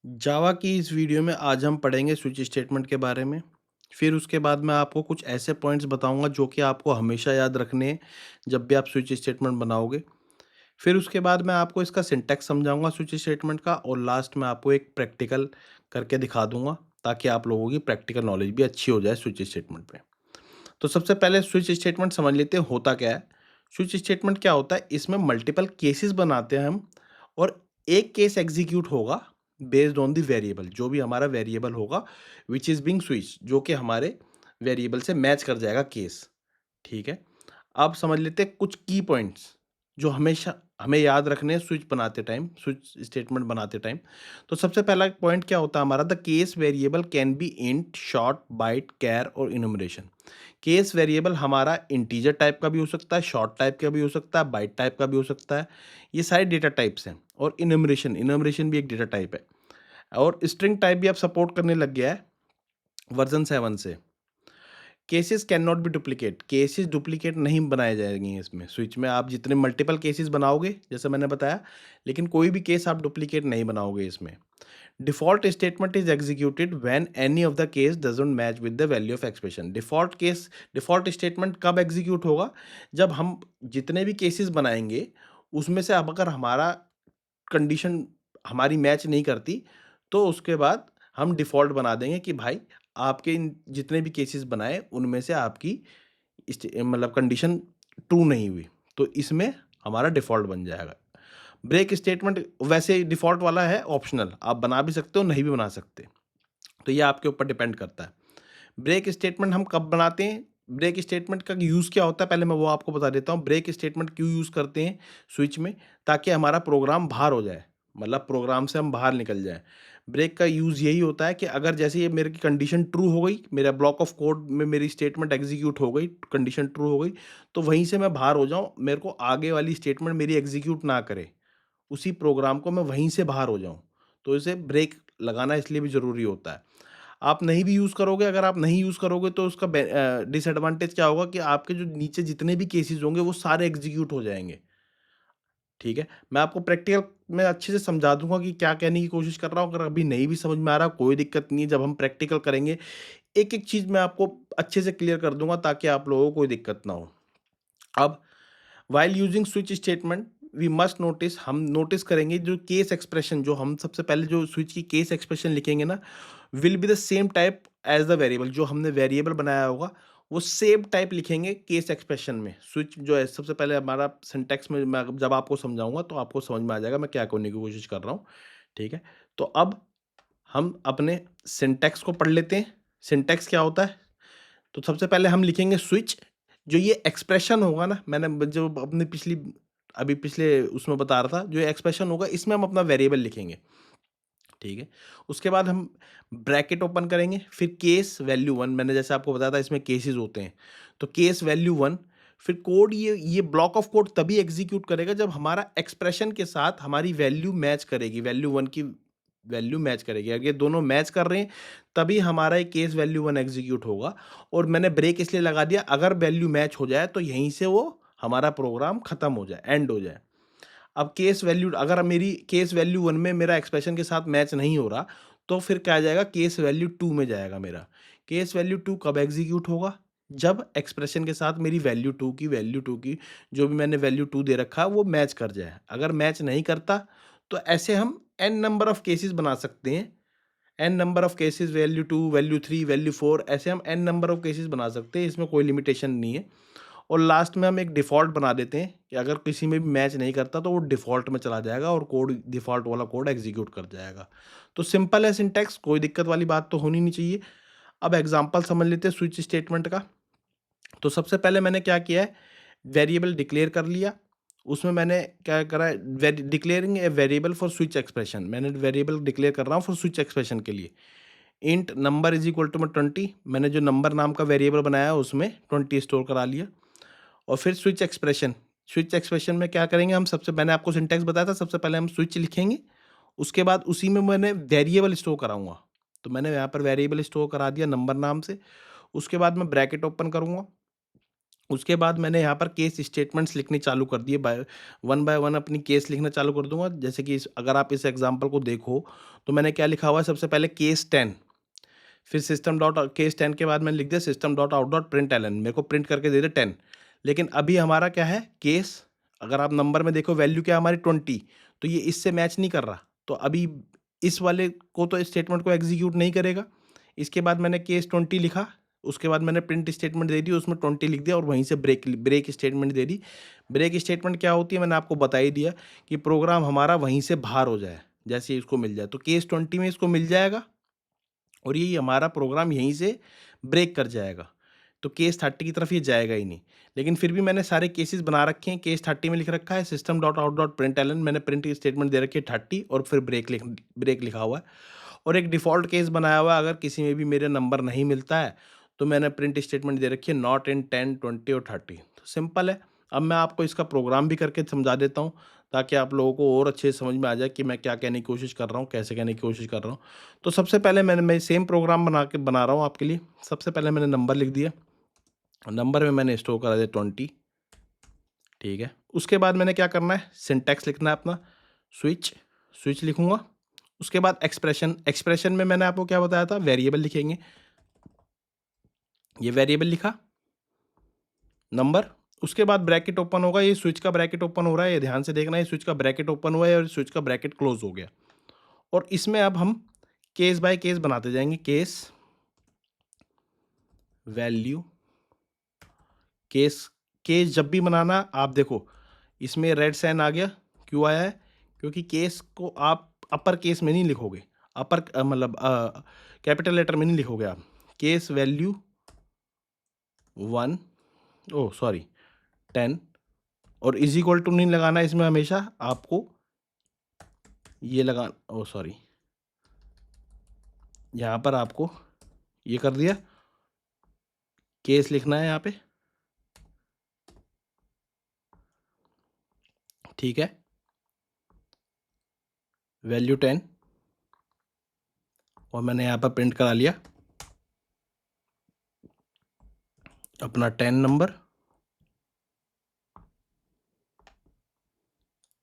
जावा की इस वीडियो में आज हम पढ़ेंगे स्विच स्टेटमेंट के बारे में। फिर उसके बाद मैं आपको कुछ ऐसे पॉइंट्स बताऊंगा जो कि आपको हमेशा याद रखने हैं जब भी आप स्विच स्टेटमेंट बनाओगे। फिर उसके बाद मैं आपको इसका सिंटैक्स समझाऊंगा स्विच स्टेटमेंट का, और लास्ट में आपको एक प्रैक्टिकल करके दिखा दूंगा ताकि आप लोगों की प्रैक्टिकल नॉलेज भी अच्छी हो जाए स्विच स्टेटमेंट पे। तो सबसे पहले स्विच स्टेटमेंट समझ लेते हैं होता क्या है। स्विच स्टेटमेंट क्या होता है, इसमें मल्टीपल केसेस बनाते हैं हम, और एक केस एग्जीक्यूट होगा बेस्ड ऑन द वेरिएबल, जो भी हमारा वेरिएबल होगा विच इज बिंग स्विच, जो कि हमारे वेरिएबल से मैच कर जाएगा केस। ठीक है। अब समझ लेते हैं कुछ की पॉइंट्स जो हमेशा हमें याद रखने हैं स्विच बनाते टाइम, स्विच स्टेटमेंट बनाते टाइम। तो सबसे पहला पॉइंट क्या होता है हमारा, the case variable can be int, short, byte, char और इनुमरेशन। केस वेरिएबल हमारा इंटीजर टाइप का भी हो सकता है, शॉर्ट टाइप का भी हो सकता है, बाइट टाइप का भी हो सकता है। ये सारे डेटा टाइप्स हैं। और इनुमरेशन इनुमरेशन भी एक डेटा टाइप है। और स्ट्रिंग टाइप भी अब सपोर्ट करने लग गया है वर्जन 7 से। Cases can not be duplicate, cases duplicate नहीं बनाए जाएंगे इसमें। स्विच में आप जितने मल्टीपल केसेस बनाओगे जैसे मैंने बताया, लेकिन कोई भी केस आप डुप्लीकेट नहीं बनाओगे इसमें। Default statement is executed when any of the case doesn't match with the value of expression. Default statement कब एग्जीक्यूट होगा, जब हम जितने भी केसेस बनाएंगे उसमें से अब अगर हमारा कंडीशन हमारी मैच नहीं करती, तो उसके बाद हम डिफ़ॉल्ट बना देंगे कि भाई आपके इन जितने भी केसेस बनाए उनमें से आपकी मतलब कंडीशन ट्रू नहीं हुई, तो इसमें हमारा डिफ़ॉल्ट बन जाएगा। ब्रेक स्टेटमेंट वैसे डिफ़ॉल्ट वाला है ऑप्शनल, आप बना भी सकते हो नहीं भी बना सकते, तो ये आपके ऊपर डिपेंड करता है। ब्रेक स्टेटमेंट हम कब बनाते हैं, ब्रेक स्टेटमेंट का यूज़ क्या होता है पहले मैं वो आपको बता देता हूँ। ब्रेक स्टेटमेंट क्यों यूज़ करते हैं स्विच में, ताकि हमारा प्रोग्राम बाहर हो जाए, मतलब प्रोग्राम से हम बाहर निकल जाएँ। ब्रेक का यूज़ यही होता है कि अगर जैसे ये मेरे की कंडीशन ट्रू हो गई, मेरा ब्लॉक ऑफ कोड में मेरी स्टेटमेंट एग्जीक्यूट हो गई, कंडीशन ट्रू हो गई, तो वहीं से मैं बाहर हो जाऊँ, मेरे को आगे वाली स्टेटमेंट मेरी एग्जीक्यूट ना करे, उसी प्रोग्राम को मैं वहीं से बाहर हो जाऊँ। तो इसे ब्रेक लगाना इसलिए भी ज़रूरी होता है। आप नहीं भी यूज़ करोगे, अगर आप नहीं यूज़ करोगे तो उसका डिसएडवांटेज क्या होगा कि आपके जो नीचे जितने भी केसेस होंगे वो सारे एग्ज़ीक्यूट हो जाएँगे। ठीक है? मैं आपको प्रैक्टिकल में अच्छे से समझा दूँगा कि क्या कहने की कोशिश कर रहा हूँ। अगर अभी नहीं भी समझ में आ रहा, कोई दिक्कत नहीं है, जब हम प्रैक्टिकल करेंगे, एक-एक चीज़ मैं आपको अच्छे से क्लियर कर दूँगा ताकि आप लोगों को कोई दिक्कत ना हो। अब while using switch statement we must notice, हम नोटिस करेंगे जो केस एक्सप्रेशन, जो हम सबसे पहले जो स्विच की केस एक्सप्रेशन लिखेंगे ना, will be the same type as the variable. जो हमने वेरिएबल बनाया होगा वो सेम टाइप लिखेंगे केस एक्सप्रेशन में। स्विच जो है सबसे पहले हमारा सिंटैक्स में मैं जब आपको समझाऊंगा तो आपको समझ में आ जाएगा मैं क्या करने की कोशिश कर रहा हूँ। ठीक है। तो अब हम अपने सिंटैक्स को पढ़ लेते हैं। सिंटैक्स क्या होता है, तो सबसे पहले हम लिखेंगे स्विच। जो ये एक्सप्रेशन होगा ना, मैंने जो अपनी पिछले उसमें बता रहा था, जो ये एक्सप्रेशन होगा इसमें हम अपना वेरिएबल लिखेंगे। ठीक है। उसके बाद हम ब्रैकेट ओपन करेंगे, फिर केस वैल्यू 1, मैंने जैसे आपको बताया था इसमें केसेस होते हैं, तो केस वैल्यू 1। फिर कोड, ये ब्लॉक ऑफ कोड तभी एग्जीक्यूट करेगा जब हमारा एक्सप्रेशन के साथ हमारी वैल्यू मैच करेगी, वैल्यू 1 की वैल्यू मैच करेगी। अगर ये दोनों मैच कर रहे हैं तभी हमारा ये केस वैल्यू 1 एग्जीक्यूट होगा। और मैंने ब्रेक इसलिए लगा दिया, अगर वैल्यू मैच हो जाए तो यहीं से वो हमारा प्रोग्राम खत्म हो जाए, एंड हो जाए। अब केस वैल्यू, अगर मेरी केस वैल्यू 1 में मेरा एक्सप्रेशन के साथ मैच नहीं हो रहा, तो फिर क्या आ जाएगा, केस वैल्यू 2 में जाएगा मेरा। केस वैल्यू 2 कब एग्जीक्यूट होगा, जब एक्सप्रेशन के साथ मेरी वैल्यू 2 की जो भी मैंने वैल्यू 2 दे रखा है वो मैच कर जाए। अगर मैच नहीं करता तो ऐसे हम एन नंबर ऑफ केसेस बना सकते हैं। N number of cases, value 2, value 3, value 4, ऐसे हम एन नंबर ऑफ केसेस बना सकते हैं, इसमें कोई लिमिटेशन नहीं है। और लास्ट में हम एक डिफ़ॉल्ट बना देते हैं कि अगर किसी में भी मैच नहीं करता तो वो डिफ़ॉल्ट में चला जाएगा और कोड, डिफ़ॉल्ट वाला कोड एग्जीक्यूट कर जाएगा। तो सिंपल है सिंटैक्स, कोई दिक्कत वाली बात तो होनी नहीं चाहिए। अब एग्जांपल समझ लेते हैं स्विच स्टेटमेंट का। तो सबसे पहले मैंने क्या किया है, वेरिएबल डिक्लेयर कर लिया। उसमें मैंने क्या करा है, declaring a variable for switch expression, मैंने वेरिएबल डिक्लेयर कर रहा हूँ फॉर स्विच एक्सप्रेशन के लिए। Int number is equal to में 20, मैंने जो नंबर नाम का वेरिएबल बनाया है उसमें 20 स्टोर करा लिया। और फिर स्विच एक्सप्रेशन में क्या करेंगे हम, सबसे मैंने आपको सिंटैक्स बताया था, सबसे पहले हम स्विच लिखेंगे, उसके बाद उसी में मैंने वेरिएबल स्टोर कराऊंगा। तो मैंने यहाँ पर वेरिएबल स्टोर करा दिया नंबर नाम से। उसके बाद मैं ब्रैकेट ओपन करूंगा, उसके बाद मैंने यहाँ पर केस स्टेटमेंट्स लिखने चालू कर दिए, बाय वन अपनी केस लिखना चालू कर दूंगा। जैसे कि अगर आप इस एग्जांपल को देखो तो मैंने क्या लिखा हुआ है, सबसे पहले केस 10, फिर सिस्टम डॉट केस 10 के बाद मैंने लिख दिया system dot out dot println, मेरे को प्रिंट करके दे दे 10। लेकिन अभी हमारा क्या है केस, अगर आप नंबर में देखो वैल्यू क्या है हमारी 20, तो ये इससे मैच नहीं कर रहा, तो अभी इस वाले को तो स्टेटमेंट को एग्जीक्यूट नहीं करेगा। इसके बाद मैंने केस 20 लिखा, उसके बाद मैंने प्रिंट स्टेटमेंट दे दी, उसमें 20 लिख दिया और वहीं से ब्रेक ब्रेक स्टेटमेंट दे दी। ब्रेक स्टेटमेंट क्या होती है मैंने आपको बता ही दिया, कि प्रोग्राम हमारा वहीं से बाहर हो जाए, जैसे ही इसको मिल जाए, तो केस 20 में इसको मिल जाएगा और ये हमारा प्रोग्राम यहीं से ब्रेक कर जाएगा, तो केस 30 की तरफ ये जाएगा ही नहीं। लेकिन फिर भी मैंने सारे केसेस बना रखे हैं। केस 30 में लिख रखा है system dot out dot println, मैंने प्रिंट स्टेटमेंट दे रखी है 30 और फिर ब्रेक लिखा हुआ है। और एक डिफ़ॉल्ट केस बनाया हुआ है, अगर किसी में भी मेरे नंबर नहीं मिलता है तो मैंने प्रिंट स्टेटमेंट दे रखी है नॉट इन 10, 20 और 30। तो सिंपल है। अब मैं आपको इसका प्रोग्राम भी करके समझा देता हूँ, ताकि आप लोगों को और अच्छे से समझ में आ जाए कि मैं क्या कहने की कोशिश कर रहा हूँ, कैसे कहने की कोशिश कर रहा हूँ। तो सबसे पहले मैं सेम प्रोग्राम बना रहा हूँ आपके लिए। सबसे पहले मैंने नंबर लिख दिया, नंबर में मैंने स्टोर करा दिया 20, ठीक है। उसके बाद मैंने क्या करना है, सिंटैक्स लिखना है अपना, स्विच, स्विच लिखूंगा। उसके बाद एक्सप्रेशन, एक्सप्रेशन में मैंने आपको क्या बताया था, वेरिएबल लिखेंगे। ये वेरिएबल लिखा, नंबर, उसके बाद ब्रैकेट ओपन होगा, ये स्विच का ब्रैकेट ओपन हो रहा है, ये ध्यान से देखना है, स्विच का ब्रैकेट ओपन हुआ है और स्विच का ब्रैकेट क्लोज हो गया। और इसमें अब हम केस बाय केस बनाते जाएंगे, केस वैल्यू, केस, केस जब भी बनाना आप देखो इसमें रेड साइन आ गया, क्यों आया है, क्योंकि केस को आप अपर केस में नहीं लिखोगे, अपर मतलब कैपिटल लेटर में नहीं लिखोगे आप। केस वैल्यू 1, ओ सॉरी 10, और इज इक्वल टू नहीं लगाना इसमें, हमेशा आपको ये लगा, ओ सॉरी, यहाँ पर आपको ये कर दिया, केस लिखना है यहाँ पे, ठीक है, वैल्यू 10, और मैंने यहाँ पर प्रिंट करा लिया अपना 10 नंबर,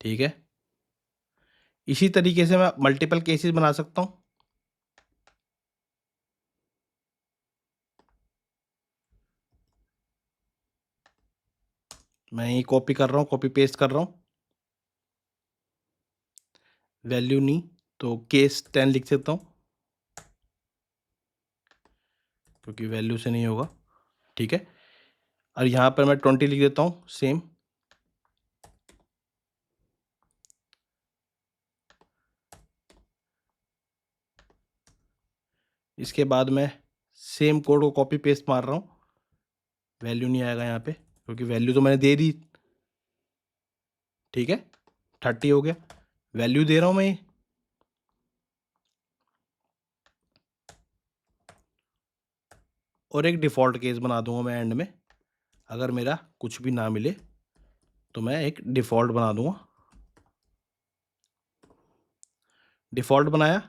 ठीक है। इसी तरीके से मैं मल्टीपल केसेस बना सकता हूँ। मैं ये कॉपी कर रहा हूँ, कॉपी पेस्ट कर रहा हूँ, वैल्यू नहीं तो केस 10 लिख सकता हूँ, क्योंकि वैल्यू से नहीं होगा, ठीक है। और यहाँ पर मैं 20 लिख देता हूँ सेम, इसके बाद मैं सेम कोड को कॉपी पेस्ट मार रहा हूँ, वैल्यू नहीं आएगा यहाँ पे क्योंकि वैल्यू तो मैंने दे दी, ठीक है। 30 हो गया, वैल्यू दे रहा हूँ मैं ये, और एक डिफ़ॉल्ट केस बना दूंगा मैं एंड में, अगर मेरा कुछ भी ना मिले तो मैं एक डिफ़ॉल्ट बना दूंगा। डिफ़ॉल्ट बनाया,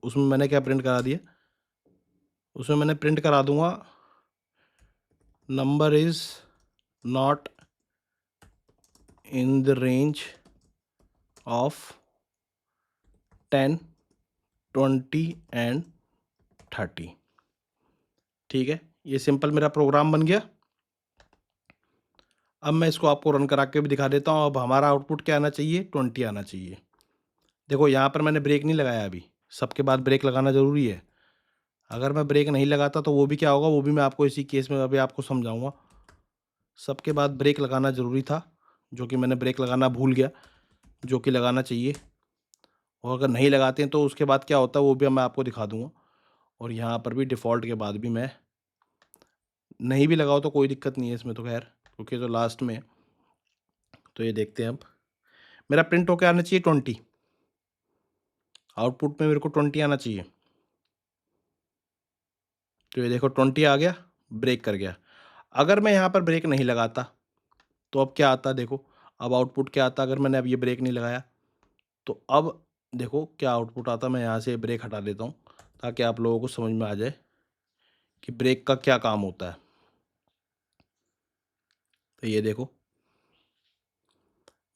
उसमें मैंने क्या प्रिंट करा दिया, उसमें मैंने प्रिंट करा दूंगा number is not in the range of 10, 20 and 30, ठीक है। ये सिंपल मेरा प्रोग्राम बन गया। अब मैं इसको आपको रन करा के भी दिखा देता हूँ। अब हमारा आउटपुट क्या आना चाहिए, 20 आना चाहिए। देखो यहाँ पर मैंने ब्रेक नहीं लगाया, अभी सबके बाद ब्रेक लगाना ज़रूरी है। अगर मैं ब्रेक नहीं लगाता तो वो भी क्या होगा, वो भी मैं आपको इसी केस में अभी आपको समझाऊंगा। सबके बाद ब्रेक लगाना ज़रूरी था, जो कि मैंने ब्रेक लगाना भूल गया, जो कि लगाना चाहिए। और अगर नहीं लगाते हैं तो उसके बाद क्या होता है वो भी मैं आपको दिखा दूंगा। और यहाँ पर भी डिफ़ॉल्ट के बाद भी मैं नहीं भी लगाओ तो कोई दिक्कत नहीं है इसमें तो खैर, क्योंकि तो लास्ट में, तो ये देखते हैं अब मेरा प्रिंट होकर आना चाहिए 20, आउटपुट में मेरे को 20 आना चाहिए। तो ये देखो 20 आ गया, ब्रेक कर गया। अगर मैं यहाँ पर ब्रेक नहीं लगाता तो अब क्या आता, देखो अब आउटपुट क्या आता, अगर मैंने अब ये ब्रेक नहीं लगाया तो अब देखो क्या आउटपुट आता। मैं यहाँ से ब्रेक हटा देता हूँ ताकि आप लोगों को समझ में आ जाए कि ब्रेक का क्या काम होता है। तो ये देखो,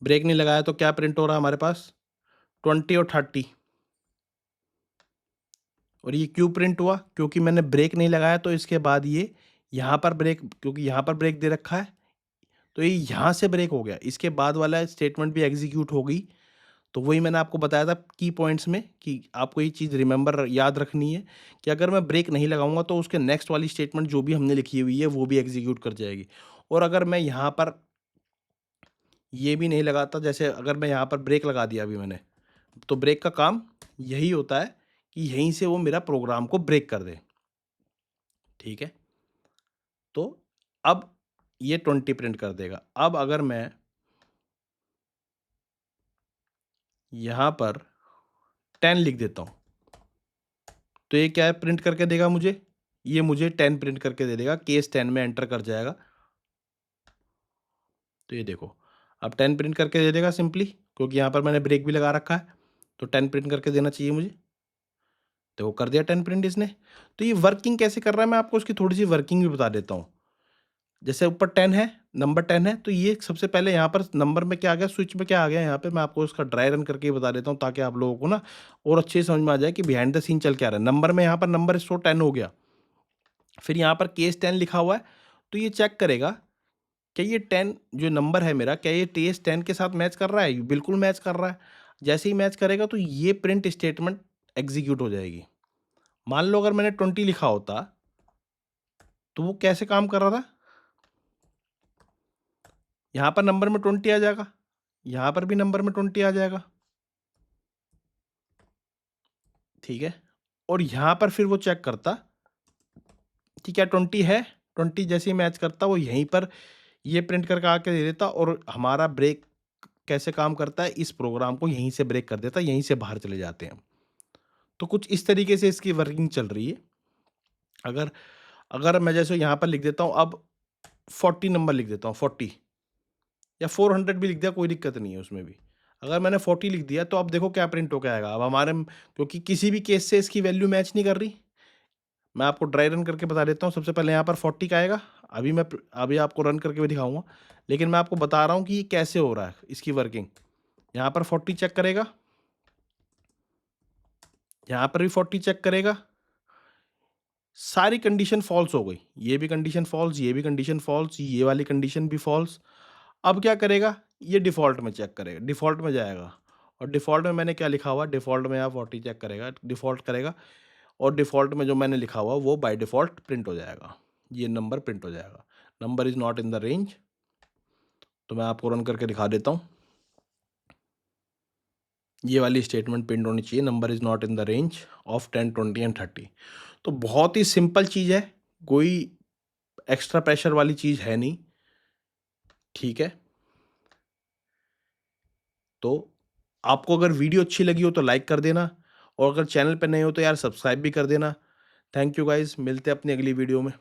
ब्रेक नहीं लगाया तो क्या प्रिंट हो रहा है हमारे पास, 20 और 30। और ये क्यों प्रिंट हुआ, क्योंकि मैंने ब्रेक नहीं लगाया, तो इसके बाद ये यहाँ पर ब्रेक, क्योंकि यहाँ पर ब्रेक दे रखा है, तो ये यहाँ से ब्रेक हो गया, इसके बाद वाला स्टेटमेंट भी एग्जीक्यूट हो गई। तो वही मैंने आपको बताया था की पॉइंट्स में कि आपको ये चीज़ रिमेंबर याद रखनी है कि अगर मैं ब्रेक नहीं लगाऊंगा तो उसके नेक्स्ट वाली स्टेटमेंट जो भी हमने लिखी हुई है वो भी एग्जीक्यूट कर जाएगी। और अगर मैं यहाँ पर ये भी नहीं लगाता, जैसे अगर मैं यहाँ पर ब्रेक लगा दिया अभी मैंने, तो ब्रेक का काम यही होता है कि यहीं से वो मेरा प्रोग्राम को ब्रेक कर दे। ठीक है, तो अब ये 20 प्रिंट कर देगा। अब अगर मैं यहाँ पर 10 लिख देता हूँ, तो ये क्या प्रिंट करके देगा मुझे, ये मुझे 10 प्रिंट करके दे देगा, केस 10 में एंटर कर जाएगा। तो ये देखो, अब 10 प्रिंट करके दे देगा सिंपली, क्योंकि यहाँ पर मैंने ब्रेक भी लगा रखा है, तो 10 प्रिंट करके देना चाहिए मुझे। तो वो कर दिया 10 प्रिंट इसने। तो ये वर्किंग कैसे कर रहा है, मैं आपको उसकी थोड़ी सी वर्किंग भी बता देता हूँ। जैसे ऊपर 10 है, नंबर 10 है, तो ये सबसे पहले यहाँ पर नंबर में क्या आ गया, स्विच में क्या आ गया, यहाँ पे मैं आपको उसका ड्राई रन करके ही बता देता हूँ, ताकि आप लोगों को ना और अच्छे से समझ में आ जाए कि बिहाइंड द सीन चल क्या रहा है। नंबर में यहाँ पर नंबर स्टोर 10 हो गया, फिर यहाँ पर केस 10 लिखा हुआ है, तो ये चेक करेगा क्या ये 10 जो नंबर है मेरा, क्या ये केस 10 के साथ मैच कर रहा है, बिल्कुल मैच कर रहा है। जैसे ही मैच करेगा तो ये प्रिंट स्टेटमेंट एग्जीक्यूट हो जाएगी। मान लो अगर मैंने 20 लिखा होता, तो वो कैसे काम कर रहा था, यहाँ पर नंबर में 20 आ जाएगा, यहाँ पर भी नंबर में 20 आ जाएगा। ठीक है, और यहाँ पर फिर वो चेक करता कि क्या 20 है, 20 जैसे ही मैच करता वो यहीं पर ये प्रिंट करके आके दे देता, और हमारा ब्रेक कैसे काम करता है, इस प्रोग्राम को यहीं से ब्रेक कर देता, यहीं से बाहर चले जाते हैं। तो कुछ इस तरीके से इसकी वर्किंग चल रही है। अगर अगर मैं जैसे यहाँ पर लिख देता हूँ, अब 40 नंबर लिख देता हूँ, 40 या 400 भी लिख दिया, कोई दिक्कत नहीं है उसमें भी। अगर मैंने 40 लिख दिया, तो अब देखो क्या प्रिंट होके आएगा। अब हमारे क्योंकि किसी भी केस से इसकी वैल्यू मैच नहीं कर रही, मैं आपको ड्राई रन करके बता देता हूँ। सबसे पहले यहाँ पर 40 का आएगा, अभी आपको रन करके भी दिखाऊंगा, लेकिन मैं आपको बता रहा हूँ कि ये कैसे हो रहा है, इसकी वर्किंग। यहाँ पर 40 चेक करेगा, यहाँ पर भी 40 चेक करेगा, सारी कंडीशन फॉल्स हो गई, ये भी कंडीशन फॉल्स, ये भी कंडीशन फॉल्स, ये वाली कंडीशन भी फॉल्स। अब क्या करेगा, ये डिफ़ॉल्ट में चेक करेगा, डिफ़ॉल्ट में जाएगा, और डिफ़ॉल्ट में मैंने क्या लिखा हुआ, डिफ़ॉल्ट में यहाँ 40 चेक करेगा, डिफ़ॉल्ट करेगा, और डिफ़ॉल्ट में जो मैंने लिखा हुआ वो बाय डिफ़ॉल्ट प्रिंट हो जाएगा, ये नंबर प्रिंट हो जाएगा, number is not in the range. तो मैं आपको रन करके दिखा देता हूँ, ये वाली स्टेटमेंट प्रिंट होनी चाहिए, number is not in the range of 10, 20 and 30। तो बहुत ही सिंपल चीज़ है, कोई एक्स्ट्रा प्रेशर वाली चीज़ है नहीं। ठीक है, तो आपको अगर वीडियो अच्छी लगी हो तो लाइक कर देना, और अगर चैनल पे नए हो तो यार सब्सक्राइब भी कर देना। थैंक यू गाइज़, मिलते हैं अपनी अगली वीडियो में।